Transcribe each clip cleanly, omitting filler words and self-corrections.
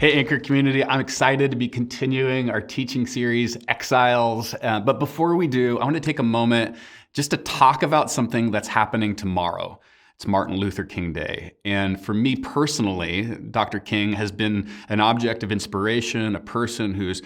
Hey, Anchor community, I'm excited to be continuing our teaching series, Exiles. But before we do, I want to take a moment just to talk about something that's happening tomorrow. It's Martin Luther King Day. And for me personally, Dr. King has been an object of inspiration, a person who's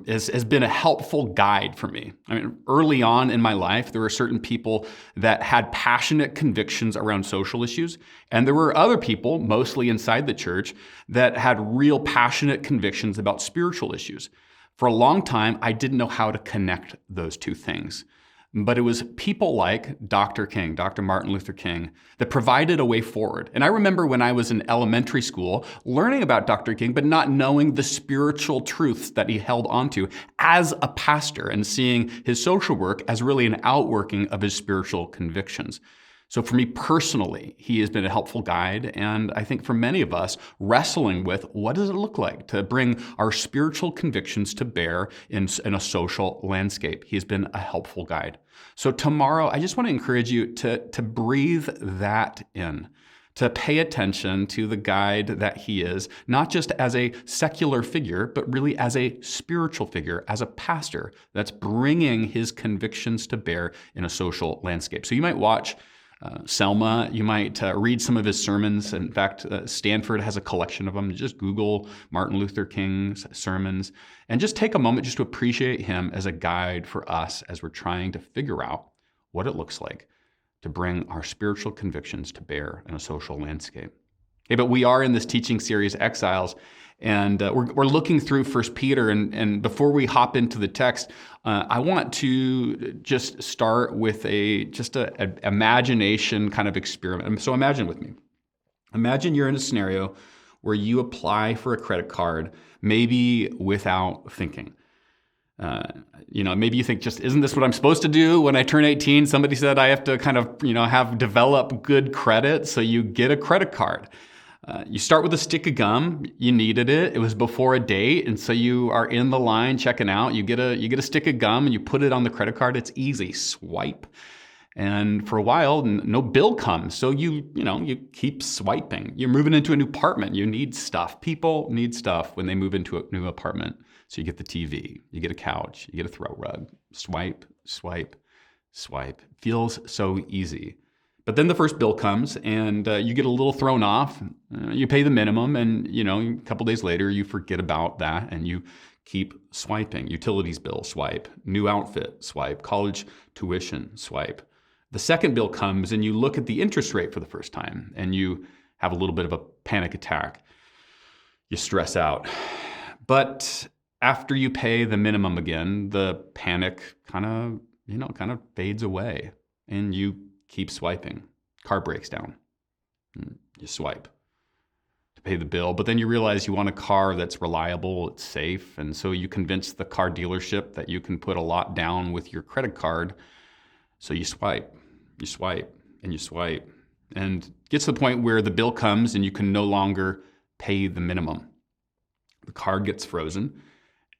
has been a helpful guide for me. I mean, early on in my life, there were certain people that had passionate convictions around social issues. And there were other people, mostly inside the church, that had real passionate convictions about spiritual issues. For a long time, I didn't know how to connect those two things. But it was people like Dr. King, Dr. Martin Luther King, that provided a way forward. And I remember when I was in elementary school, learning about Dr. King, but not knowing the spiritual truths that he held onto as a pastor and seeing his social work as really an outworking of his spiritual convictions. So for me personally, he has been a helpful guide, and I think for many of us, wrestling with what does it look like to bring our spiritual convictions to bear in a social landscape. He has been a helpful guide. So tomorrow, I just want to encourage you to breathe that in, to pay attention to the guide that he is, not just as a secular figure, but really as a spiritual figure, as a pastor that's bringing his convictions to bear in a social landscape. So you might watch Selma, you might read some of his sermons. In fact, Stanford has a collection of them. Just Google Martin Luther King's sermons and just take a moment just to appreciate him as a guide for us as we're trying to figure out what it looks like to bring our spiritual convictions to bear in a social landscape. Hey, but we are in this teaching series, Exiles, and we're looking through 1 Peter, and before we hop into the text, I want to just start with an imagination kind of experiment. So imagine with me. Imagine you're in a scenario where you apply for a credit card, maybe without thinking. Maybe you think, just isn't this what I'm supposed to do when I turn 18? Somebody said I have to kind of, develop good credit, so you get a credit card. You start with a stick of gum. You needed it. It was before a date, and so you are in the line checking out. You get a stick of gum and you put it on the credit card. It's easy. Swipe. And for a while, no bill comes. So you keep swiping. You're moving into a new apartment. You need stuff. People need stuff when they move into a new apartment. So you get the TV, you get a couch, you get a throw rug. Swipe, swipe, swipe. Feels so easy. But then the first bill comes and you get a little thrown off. You pay the minimum and, a couple days later, you forget about that and you keep swiping. Utilities bill, swipe. New outfit, swipe. College tuition, swipe. The second bill comes and you look at the interest rate for the first time and you have a little bit of a panic attack. You stress out. But after you pay the minimum again, the panic kind of fades away and you keep swiping. Car breaks down. You swipe to pay the bill, but then you realize you want a car that's reliable, it's safe, and so you convince the car dealership that you can put a lot down with your credit card. So you swipe, and you swipe, and it gets to the point where the bill comes and you can no longer pay the minimum. The card gets frozen,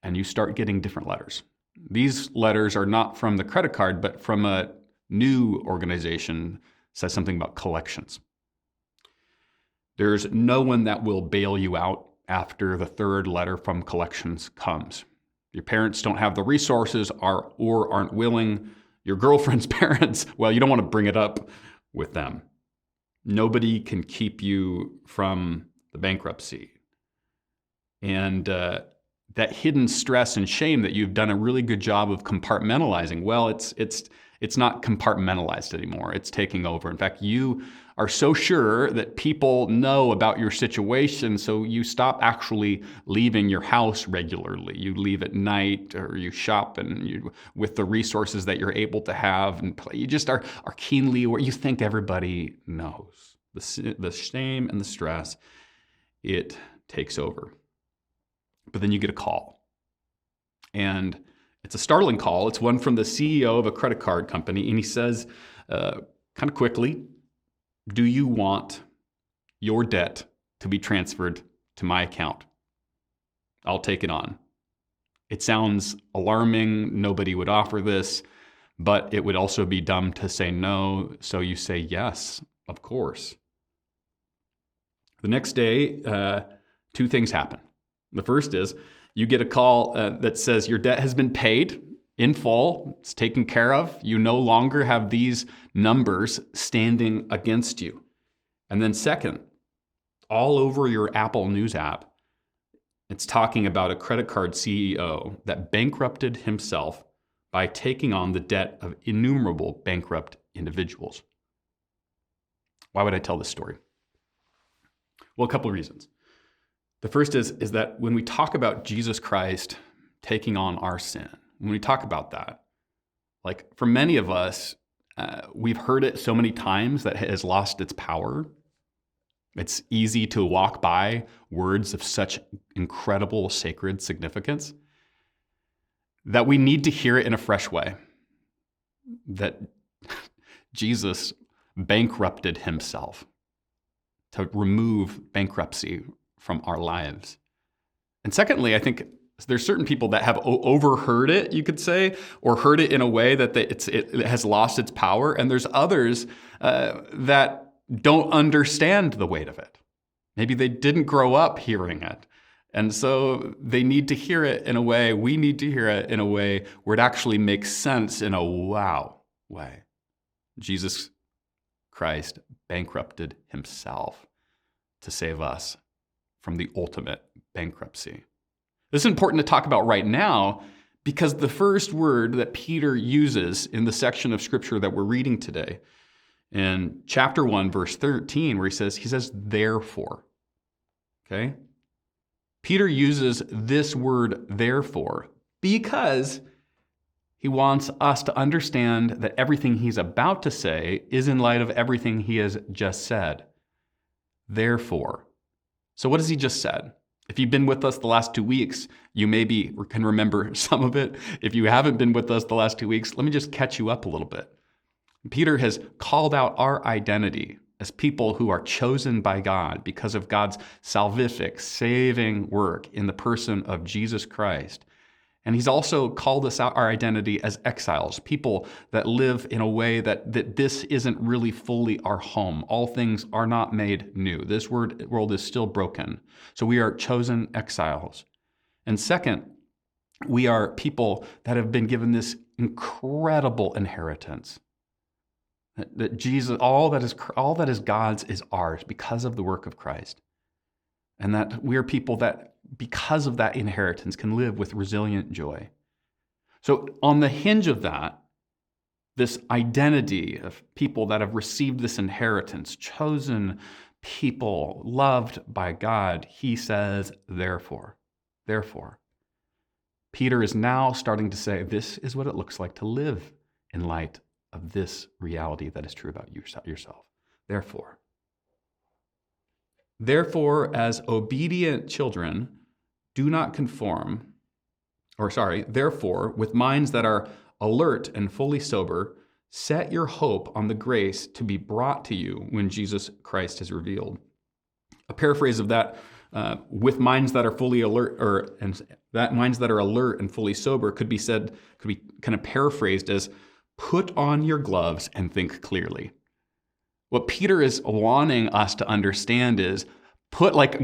and you start getting different letters. These letters are not from the credit card, but from a new organization. Says something about collections. There's no one that will bail you out after the third letter from collections comes. Your parents don't have the resources or aren't willing. Your girlfriend's parents, well, you don't want to bring it up with them. Nobody can keep you from the bankruptcy. And that hidden stress and shame that you've done a really good job of compartmentalizing, well, it's not compartmentalized anymore. It's taking over. In fact, you are so sure that people know about your situation, so you stop actually leaving your house regularly. You leave at night, or you shop with the resources that you're able to have, and you just are keenly aware. You think everybody knows. The shame and the stress, it takes over. But then you get a call. And it's a startling call. It's one from the CEO of a credit card company. And he says, kind of quickly, do you want your debt to be transferred to my account? I'll take it on. It sounds alarming. Nobody would offer this, but it would also be dumb to say no. So you say, yes, of course. The next day, two things happen. The first is you get a call that says your debt has been paid in full. It's taken care of. You no longer have these numbers standing against you. And then second, all over your Apple News app, it's talking about a credit card CEO that bankrupted himself by taking on the debt of innumerable bankrupt individuals. Why would I tell this story? Well, a couple of reasons. The first is that when we talk about Jesus Christ taking on our sin, when we talk about that, like for many of us, we've heard it so many times that it has lost its power. It's easy to walk by words of such incredible sacred significance that we need to hear it in a fresh way. That Jesus bankrupted himself to remove bankruptcy from our lives. And secondly, I think there's certain people that have overheard it, you could say, or heard it in a way that it has lost its power. And there's others that don't understand the weight of it. Maybe they didn't grow up hearing it. And so they need to hear it in a way, we need to hear it in a way where it actually makes sense in a wow way. Jesus Christ bankrupted himself to save us from the ultimate bankruptcy. This is important to talk about right now because the first word that Peter uses in the section of scripture that we're reading today, in chapter 1, verse 13, where he says, therefore. Okay? Peter uses this word, therefore, because he wants us to understand that everything he's about to say is in light of everything he has just said. Therefore. So what has he just said? If you've been with us the last 2 weeks, you maybe can remember some of it. If you haven't been with us the last 2 weeks, let me just catch you up a little bit. Peter has called out our identity as people who are chosen by God because of God's salvific, saving work in the person of Jesus Christ. And he's also called us out our identity as exiles, people that live in a way that this isn't really fully our home. All things are not made new. This world is still broken. So we are chosen exiles. And second, we are people that have been given this incredible inheritance. That Jesus, all that is God's is ours because of the work of Christ. And that we're people that, because of that inheritance, can live with resilient joy. So on the hinge of that, this identity of people that have received this inheritance, chosen people, loved by God, he says, therefore. Peter is now starting to say, this is what it looks like to live in light of this reality that is true about yourself. Therefore, as obedient children, therefore, with minds that are alert and fully sober, set your hope on the grace to be brought to you when Jesus Christ is revealed. A paraphrase of that, with minds that are fully alert, minds that are alert and fully sober could be kind of paraphrased as, put on your gloves and think clearly. What Peter is wanting us to understand is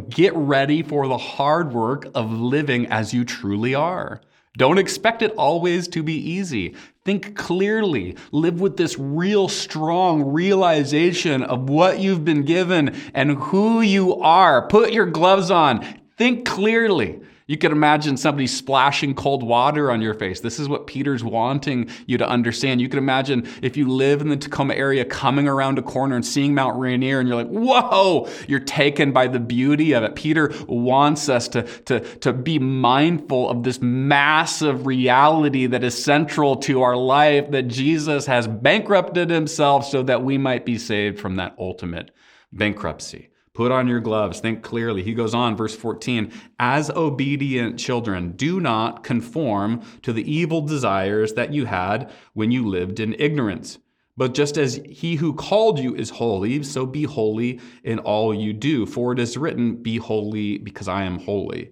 get ready for the hard work of living as you truly are. Don't expect it always to be easy. Think clearly. Live with this real strong realization of what you've been given and who you are. Put your gloves on. Think clearly. You can imagine somebody splashing cold water on your face. This is what Peter's wanting you to understand. You can imagine if you live in the Tacoma area, coming around a corner and seeing Mount Rainier, and you're like, whoa, you're taken by the beauty of it. Peter wants us to be mindful of this massive reality that is central to our life, that Jesus has bankrupted himself so that we might be saved from that ultimate bankruptcy. Put on your gloves, think clearly. He goes on, verse 14, as obedient children, do not conform to the evil desires that you had when you lived in ignorance. But just as he who called you is holy, so be holy in all you do. For it is written, be holy because I am holy.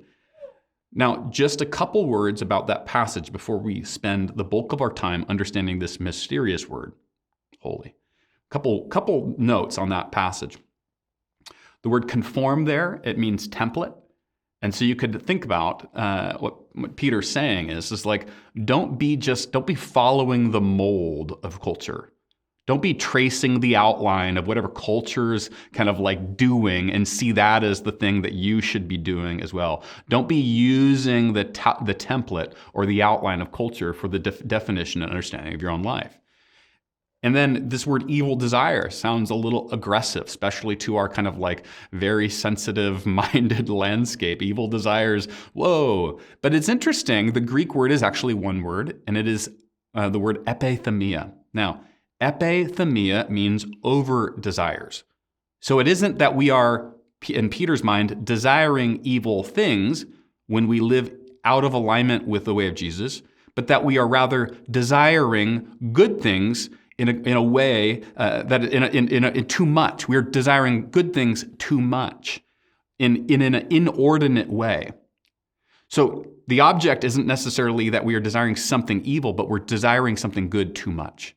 Now, just a couple words about that passage before we spend the bulk of our time understanding this mysterious word, holy. Couple notes on that passage. The word conform there, it means template. And so you could think about what Peter's saying is like, don't be following the mold of culture. Don't be tracing the outline of whatever culture's kind of like doing and see that as the thing that you should be doing as well. Don't be using the template or the outline of culture for the definition and understanding of your own life. And then this word evil desire sounds a little aggressive, especially to our kind of like very sensitive-minded landscape. Evil desires, whoa. But it's interesting, the Greek word is actually one word, and it is the word epithemia. Now, epithemia means over desires. So it isn't that we are, in Peter's mind, desiring evil things when we live out of alignment with the way of Jesus, but that we are rather desiring good things in a way that in too much. We are desiring good things too much in an inordinate way. So the object isn't necessarily that we are desiring something evil, but we're desiring something good too much.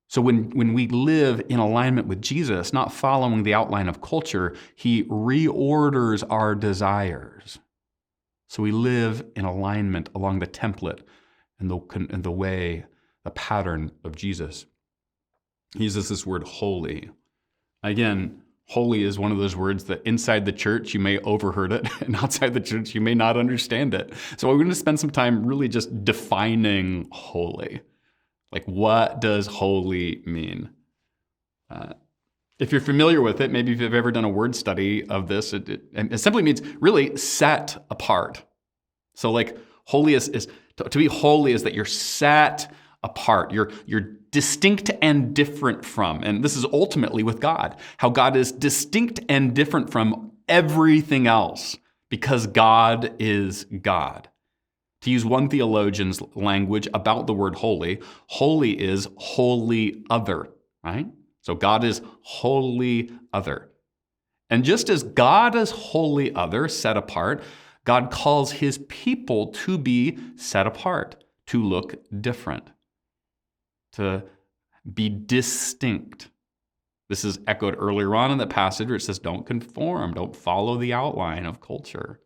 So when we live in alignment with Jesus, not following the outline of culture, he reorders our desires. So we live in alignment along the template and the way, the pattern of Jesus. He uses this word holy. Again, holy is one of those words that inside the church you may overheard it, and outside the church you may not understand it. So we're going to spend some time really just defining holy. Like, what does holy mean? If you're familiar with it, maybe if you've ever done a word study of this, it simply means really set apart. So like holy is to be holy is that you're set apart. You're distinct and different from. And this is ultimately with God, how God is distinct and different from everything else because God is God. To use one theologian's language about the word holy, holy is wholly other, right? So God is wholly other. And just as God is wholly other, set apart, God calls his people to be set apart, to look different, to be distinct. This is echoed earlier on in the passage where it says, don't conform, don't follow the outline of culture.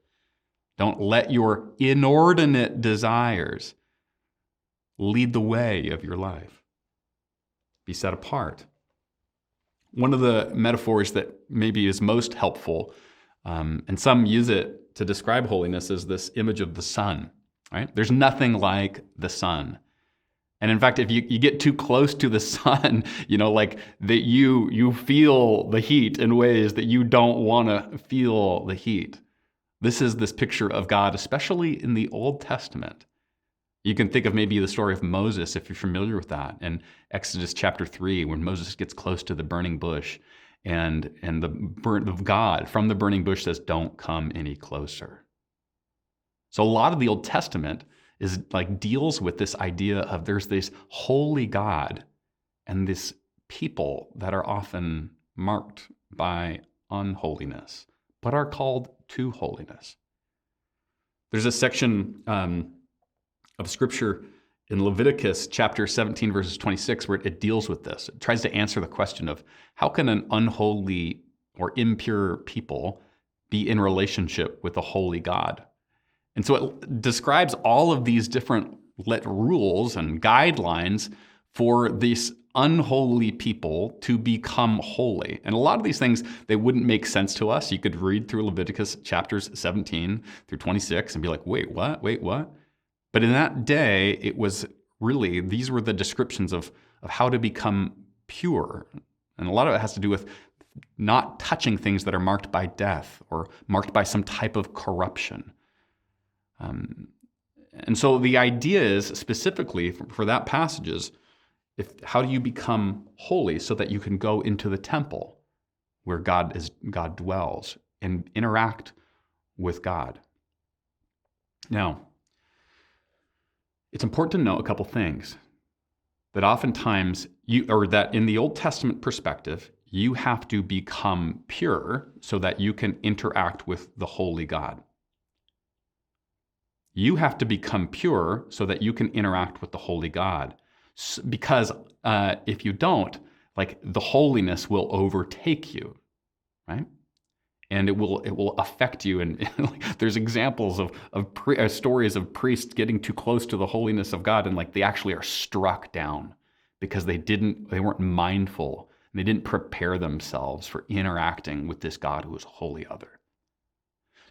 Don't let your inordinate desires lead the way of your life. Be set apart. One of the metaphors that maybe is most helpful, and some use it to describe holiness, is this image of the sun, right? There's nothing like the sun. And in fact, if you get too close to the sun, like that you feel the heat in ways that you don't want to feel the heat. This is this picture of God, especially in the Old Testament. You can think of maybe the story of Moses, if you're familiar with that, in Exodus chapter 3, when Moses gets close to the burning bush, and the God from the burning bush says, don't come any closer. So a lot of the Old Testament is like deals with this idea of there's this holy God and this people that are often marked by unholiness, but are called to holiness. There's a section of scripture in Leviticus chapter 17, verses 26, where it deals with this. It tries to answer the question of how can an unholy or impure people be in relationship with a holy God? And so it describes all of these different rules and guidelines for these unholy people to become holy. And a lot of these things, they wouldn't make sense to us. You could read through Leviticus chapters 17 through 26 and be like, wait, what? But in that day, it was really, these were the descriptions of how to become pure. And a lot of it has to do with not touching things that are marked by death or marked by some type of corruption. And so the idea is specifically for that passage is, how do you become holy so that you can go into the temple where God dwells and interact with God? Now, it's important to know a couple things. That oftentimes, that in the Old Testament perspective, you have to become pure so that you can interact with the holy God. You have to become pure so that you can interact with the holy God. Because if you don't, like the holiness will overtake you, right? and it will affect you. And there's examples of stories of priests getting too close to the holiness of God, and like they actually are struck down because they weren't mindful, and they didn't prepare themselves for interacting with this God who is wholly other.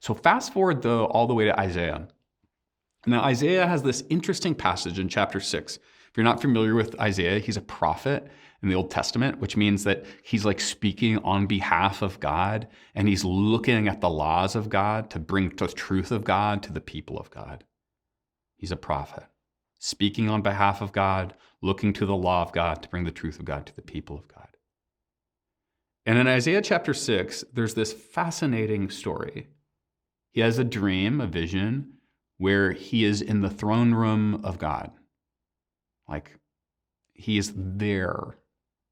So fast forward though all the way to Isaiah. Now Isaiah has this interesting passage in chapter 6. If you're not familiar with Isaiah, he's a prophet in the Old Testament, which means that he's like speaking on behalf of God, and he's looking at the laws of God to bring the truth of God to the people of God. He's a prophet, speaking on behalf of God, looking to the law of God to bring the truth of God to the people of God. And in Isaiah chapter 6, there's this fascinating story. He has a dream, a vision, where he is in the throne room of God. Like, he is there.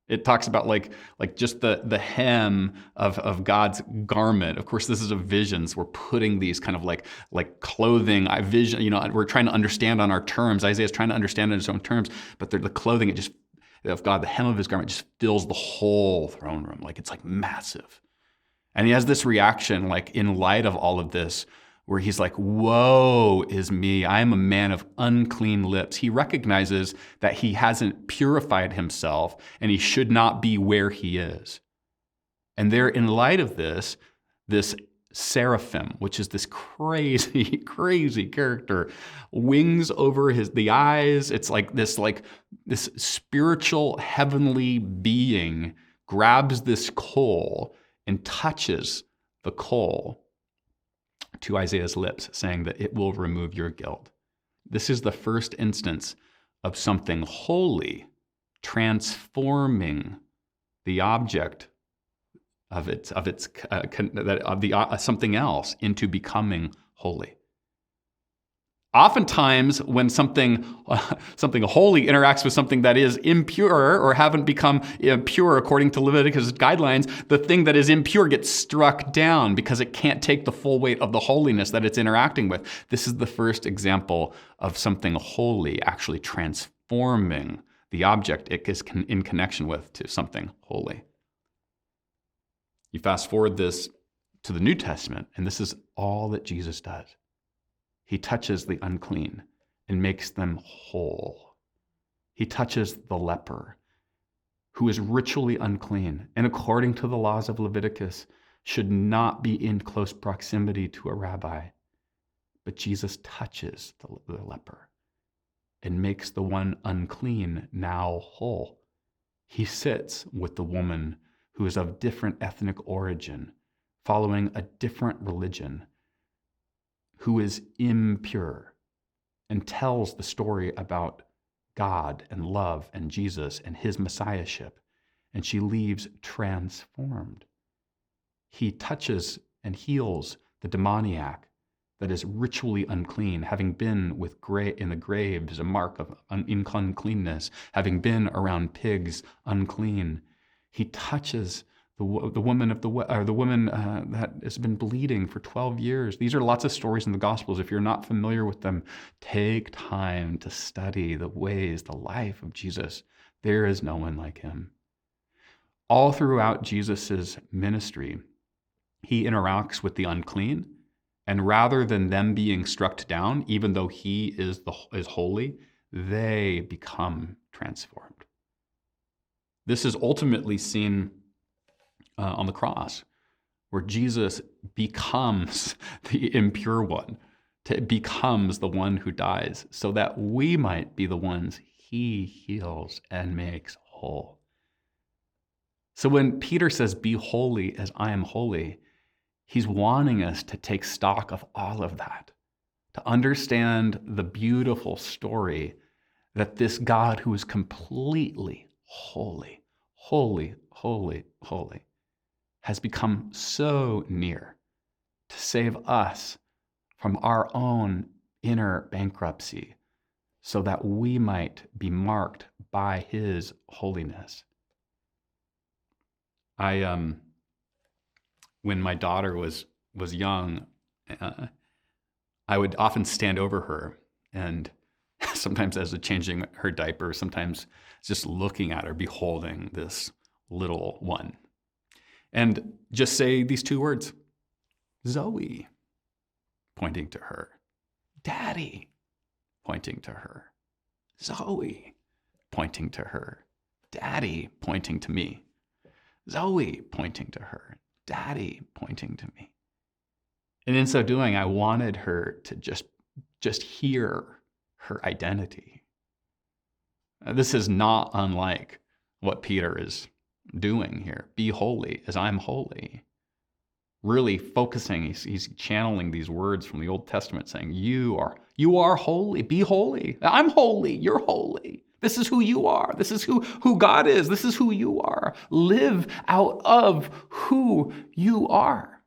It talks about like just the hem of God's garment. Of course, this is a vision, so we're putting these kind of like clothing. I vision, we're trying to understand on our terms. Isaiah's trying to understand in his own terms, but the clothing of God, the hem of his garment just fills the whole throne room. Like it's like massive. And he has this reaction, like in light of all of this, where he's like, woe is me, I am a man of unclean lips. He recognizes that he hasn't purified himself and he should not be where he is. And there, in light of this seraphim, which is this crazy, crazy character, wings over the eyes. It's like this spiritual heavenly being grabs this coal and touches the coal to Isaiah's lips, saying that it will remove your guilt. This is the first instance of something holy transforming the object of something else into becoming holy. Oftentimes, when something holy interacts with something that is impure or haven't become pure according to Leviticus guidelines, the thing that is impure gets struck down because it can't take the full weight of the holiness that it's interacting with. This is the first example of something holy actually transforming the object it is in connection with to something holy. You fast forward this to the New Testament, and this is all that Jesus does. He touches the unclean and makes them whole. He touches the leper, who is ritually unclean, and according to the laws of Leviticus, should not be in close proximity to a rabbi. But Jesus touches the leper and makes the one unclean now whole. He sits with the woman who is of different ethnic origin, following a different religion, who is impure, and tells the story about God and love and Jesus and his messiahship, and she leaves transformed. He touches and heals the demoniac that is ritually unclean, having been in the graves, a mark of uncleanness, having been around pigs, unclean. He touches the woman that has been bleeding for 12 years. These are lots of stories in the Gospels. If you're not familiar with them, take time to study the ways, the life of Jesus. There is no one like him. All throughout Jesus' ministry, he interacts with the unclean, and rather than them being struck down, even though he is holy, they become transformed. This is ultimately seen on the cross, where Jesus becomes the impure one, becomes the one who dies, so that we might be the ones he heals and makes whole. So when Peter says, "Be holy as I am holy," he's wanting us to take stock of all of that, to understand the beautiful story that this God who is completely holy, holy, holy, holy, has become so near to save us from our own inner bankruptcy so that we might be marked by his holiness. When my daughter was young, I would often stand over her, and sometimes as a changing her diaper, sometimes just looking at her, beholding this little one, and just say these two words: Zoe, pointing to her. Daddy, pointing to her. Zoe, pointing to her. Daddy, pointing to me. Zoe, pointing to her. Daddy, pointing to me. And in so doing, I wanted her to just hear her identity. This is not unlike what Peter is doing here. Be holy as I'm holy. Really focusing, he's channeling these words from the Old Testament saying, you are holy, be holy. I'm holy, you're holy. This is who you are. This is who God is. This is who you are. Live out of who you are.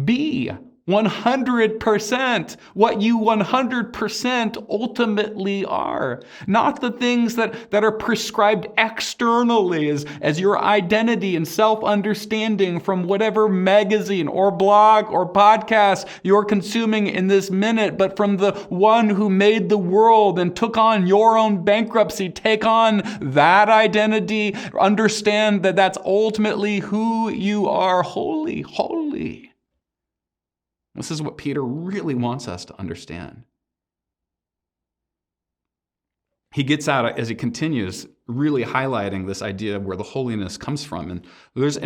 Be 100% what you 100% ultimately are. Not the things that are prescribed externally as your identity and self-understanding from whatever magazine or blog or podcast you're consuming in this minute, but from the one who made the world and took on your own bankruptcy. Take on that identity. Understand that that's ultimately who you are. Holy, holy. This is what Peter really wants us to understand. He gets out, as he continues, really highlighting this idea of where the holiness comes from. And there's,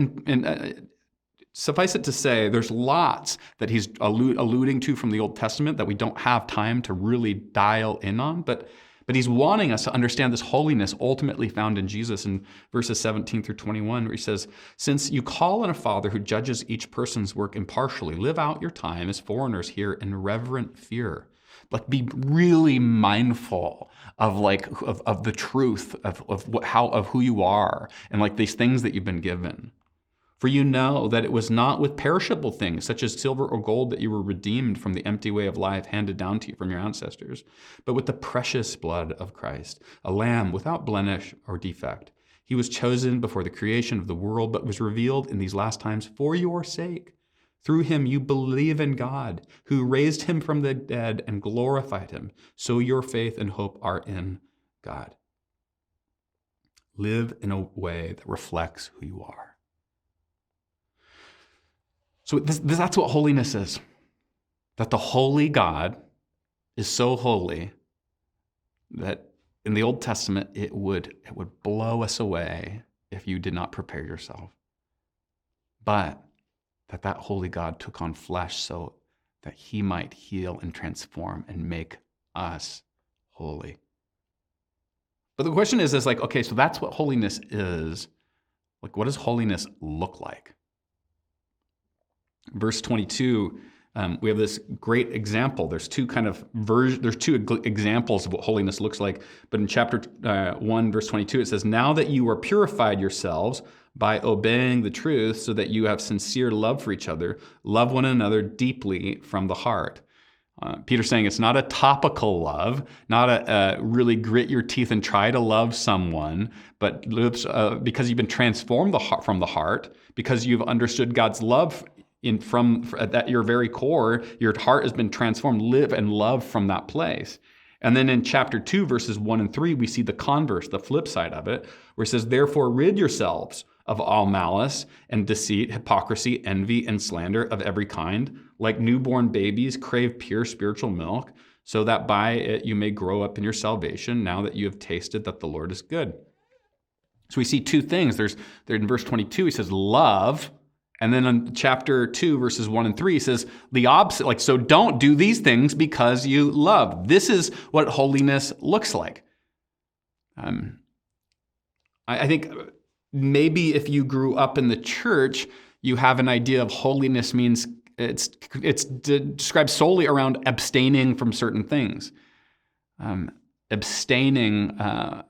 suffice it to say, there's lots that he's alluding to from the Old Testament that we don't have time to really dial in on, but he's wanting us to understand this holiness ultimately found in Jesus in verses 17 through 21, where he says, since you call on a Father who judges each person's work impartially, live out your time as foreigners here in reverent fear. Like, be really mindful of the truth of who you are and like these things that you've been given. For you know that it was not with perishable things, such as silver or gold, that you were redeemed from the empty way of life handed down to you from your ancestors, but with the precious blood of Christ, a lamb without blemish or defect. He was chosen before the creation of the world, but was revealed in these last times for your sake. Through him you believe in God, who raised him from the dead and glorified him. So your faith and hope are in God. Live in a way that reflects who you are. So that's what holiness is. That the holy God is so holy that in the Old Testament it would blow us away if you did not prepare yourself. But that holy God took on flesh so that he might heal and transform and make us holy. But the question is like, okay, so that's what holiness is. Like, what does holiness look like? Verse 22, we have this great example. There's two examples of what holiness looks like. But in chapter 1, verse 22, it says, now that you are purified yourselves by obeying the truth so that you have sincere love for each other, love one another deeply from the heart. Peter's saying it's not a topical love, not a really grit your teeth and try to love someone, but because you've been transformed from the heart, because you've understood God's love from at your very core, your heart has been transformed. Live and love from that place. And then in chapter 2, verses 1 and 3, we see the converse, the flip side of it, where it says, therefore rid yourselves of all malice and deceit, hypocrisy, envy, and slander of every kind. Like newborn babies, crave pure spiritual milk, so that by it you may grow up in your salvation, now that you have tasted that the Lord is good. So we see two things. There in verse 22, he says, love. And then in chapter 2, verses 1 and 3, he says the opposite. Like, so don't do these things because you love. This is what holiness looks like. I think maybe if you grew up in the church, you have an idea of holiness means it's described solely around abstaining from certain things. Abstaining,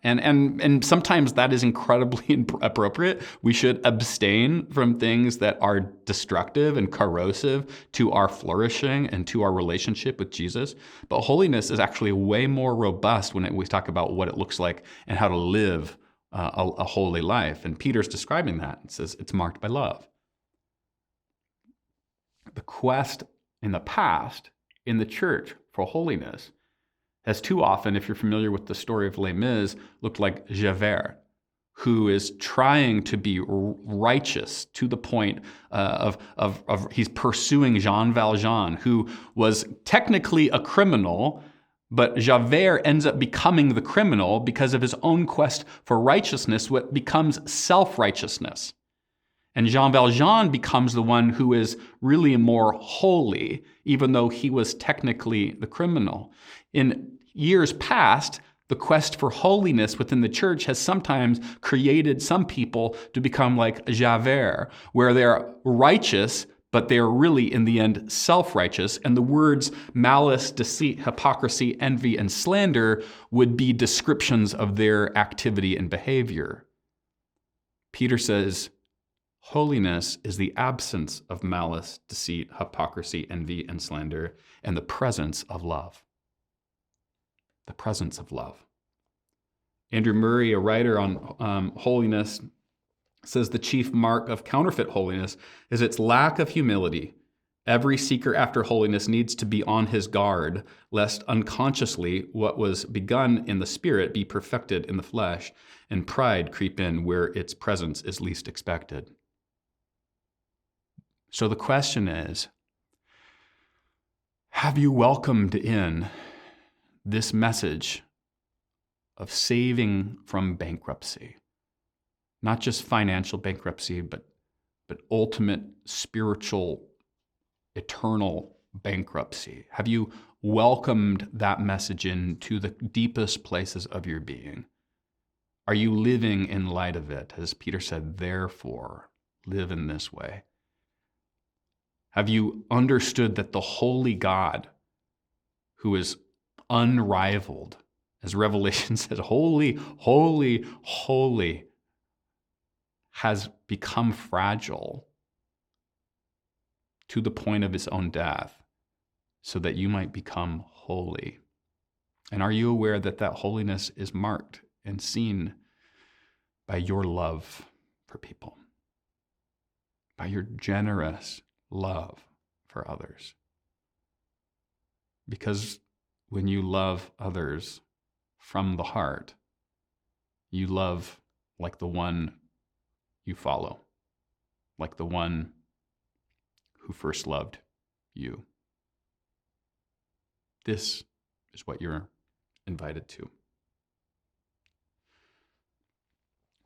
and sometimes that is incredibly appropriate. We should abstain from things that are destructive and corrosive to our flourishing and to our relationship with Jesus. But holiness is actually way more robust when we talk about what it looks like and how to live a holy life. And Peter's describing that. It says it's marked by love. The quest in the past in the church for holiness has too often, if you're familiar with the story of Les Mis, looked like Javert. who is trying to be righteous to the point of he's pursuing Jean Valjean, who was technically a criminal, but Javert ends up becoming the criminal because of his own quest for righteousness, what becomes self-righteousness. And Jean Valjean becomes the one who is really more holy, even though he was technically the criminal. In years past, the quest for holiness within the church has sometimes created some people to become like Javert, where they're righteous, but they're really, in the end, self-righteous. And the words malice, deceit, hypocrisy, envy, and slander would be descriptions of their activity and behavior. Peter says, holiness is the absence of malice, deceit, hypocrisy, envy, and slander, and the presence of love. The presence of love. Andrew Murray, a writer on holiness, says the chief mark of counterfeit holiness is its lack of humility. Every seeker after holiness needs to be on his guard, lest unconsciously what was begun in the spirit be perfected in the flesh, and pride creep in where its presence is least expected. So the question is, have you welcomed in this message of saving from bankruptcy? Not just financial bankruptcy, but ultimate spiritual, eternal bankruptcy. Have you welcomed that message into the deepest places of your being? Are you living in light of it? As Peter said, therefore, live in this way. Have you understood that the holy God, who is unrivaled, as Revelation says, holy, holy, holy, has become fragile to the point of his own death so that you might become holy? And are you aware that that holiness is marked and seen by your love for people, by your generous love for others? Because when you love others from the heart, you love like the one you follow, like the one who first loved you. This is what you're invited to.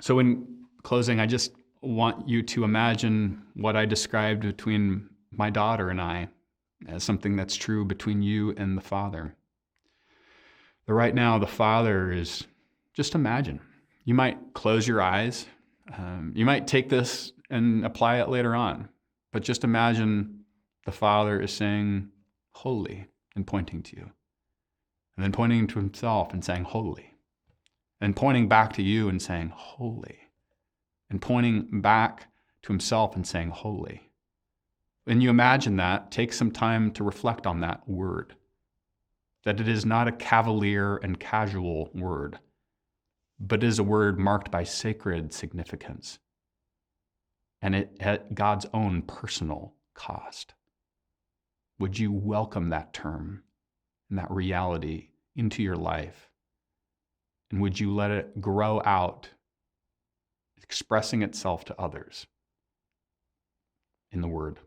So in closing, I just want you to imagine what I described between my daughter and I as something that's true between you and the Father. But right now, the Father is, just imagine. You might close your eyes. You might take this and apply it later on. But just imagine the Father is saying, holy, and pointing to you. And then pointing to himself and saying, holy. And pointing back to you and saying, holy. And pointing back to himself and saying, holy. When you imagine that, take some time to reflect on that word. That it is not a cavalier and casual word, but is a word marked by sacred significance. And it at God's own personal cost. Would you welcome that term and that reality into your life? And would you let it grow out, expressing itself to others in the word?